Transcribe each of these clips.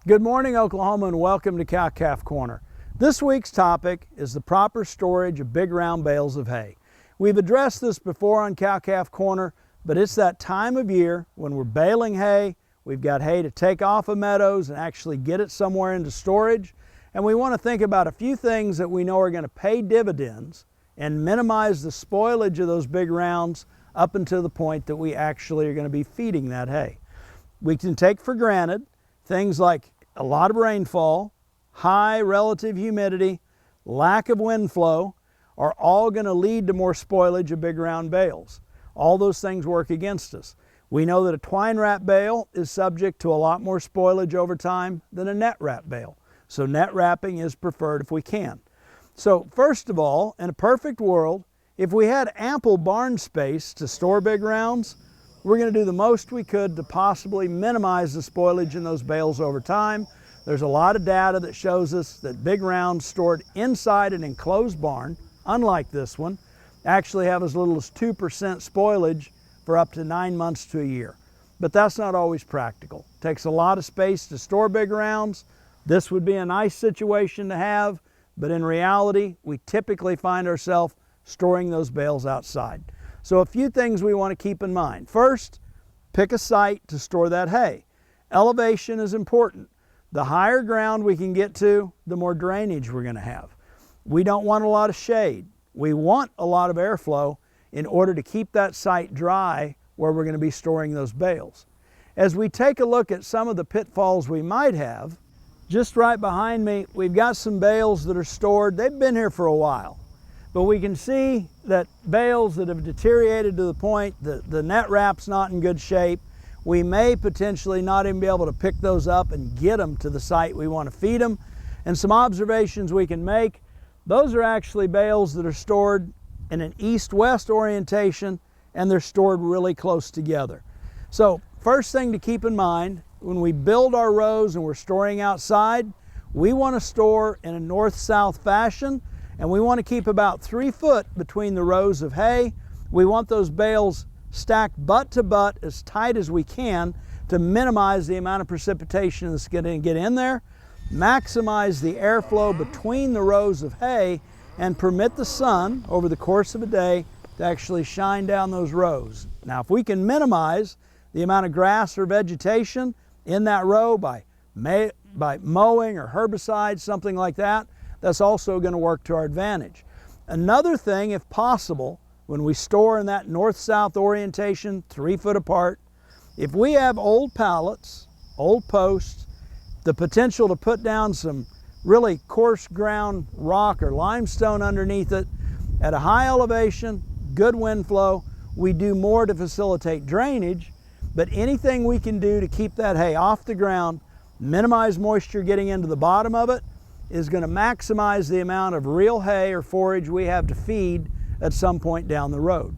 Good morning, Oklahoma, and welcome to Cow-Calf Corner. This week's topic is the proper storage of big round bales of hay. We've addressed this before on Cow-Calf Corner, but it's that time of year when we're baling hay, we've got hay to take off of meadows and actually get it somewhere into storage, and we want to think about a few things that we know are going to pay dividends and minimize the spoilage of those big rounds up until the point that we actually are going to be feeding that hay. We can take for granted things like a lot of rainfall, high relative humidity, lack of wind flow are all going to lead to more spoilage of big round bales. All those things work against us. We know that a twine wrap bale is subject to a lot more spoilage over time than a net wrap bale. So net wrapping is preferred if we can. So first of all, in a perfect world, if we had ample barn space to store big rounds, we're going to do the most we could to possibly minimize the spoilage in those bales over time. There's a lot of data that shows us that big rounds stored inside an enclosed barn, unlike this one, actually have as little as 2% spoilage for up to 9 months to a year. But that's not always practical. It takes a lot of space to store big rounds. This would be a nice situation to have, but in reality, we typically find ourselves storing those bales outside. So a few things we want to keep in mind. First, pick a site to store that hay. Elevation is important. The higher ground we can get to, the more drainage we're going to have. We don't want a lot of shade. We want a lot of airflow in order to keep that site dry where we're going to be storing those bales. As we take a look at some of the pitfalls we might have, just right behind me, we've got some bales that are stored. They've been here for a while. But we can see that bales that have deteriorated to the point that the net wrap's not in good shape, we may potentially not even be able to pick those up and get them to the site we want to feed them. And some observations we can make, those are actually bales that are stored in an east-west orientation, and they're stored really close together. So first thing to keep in mind, when we build our rows and we're storing outside, we want to store in a north-south fashion, and we want to keep about 3 foot between the rows of hay. We want those bales stacked butt to butt as tight as we can to minimize the amount of precipitation that's going to get in there, maximize the airflow between the rows of hay, and permit the sun over the course of a day to actually shine down those rows. Now, if we can minimize the amount of grass or vegetation in that row by mowing or herbicides, something like that, that's also going to work to our advantage. Another thing, if possible, when we store in that north-south orientation, 3 foot apart, if we have old pallets, old posts, the potential to put down some really coarse ground rock or limestone underneath it, at a high elevation, good wind flow, we do more to facilitate drainage, but anything we can do to keep that hay off the ground, minimize moisture getting into the bottom of it, is going to maximize the amount of real hay or forage we have to feed at some point down the road.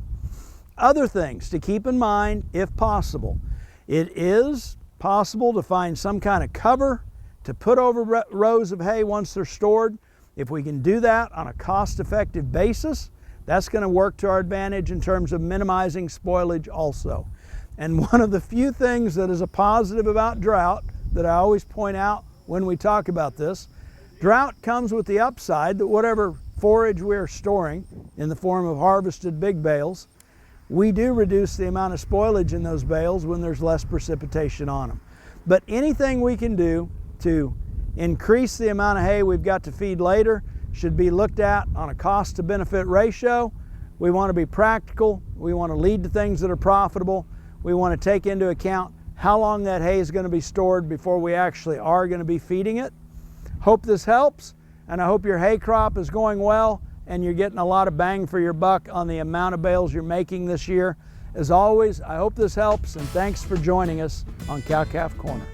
Other things to keep in mind, if possible, it is possible to find some kind of cover to put over rows of hay once they're stored. If we can do that on a cost-effective basis, that's going to work to our advantage in terms of minimizing spoilage also. And one of the few things that is a positive about drought that I always point out when we talk about this, drought comes with the upside that whatever forage we're storing in the form of harvested big bales, we do reduce the amount of spoilage in those bales when there's less precipitation on them. But anything we can do to increase the amount of hay we've got to feed later should be looked at on a cost to benefit ratio. We want to be practical. We want to lead to things that are profitable. We want to take into account how long that hay is going to be stored before we actually are going to be feeding it. Hope this helps, and I hope your hay crop is going well and you're getting a lot of bang for your buck on the amount of bales you're making this year. As always, I hope this helps, and thanks for joining us on Cow-Calf Corner.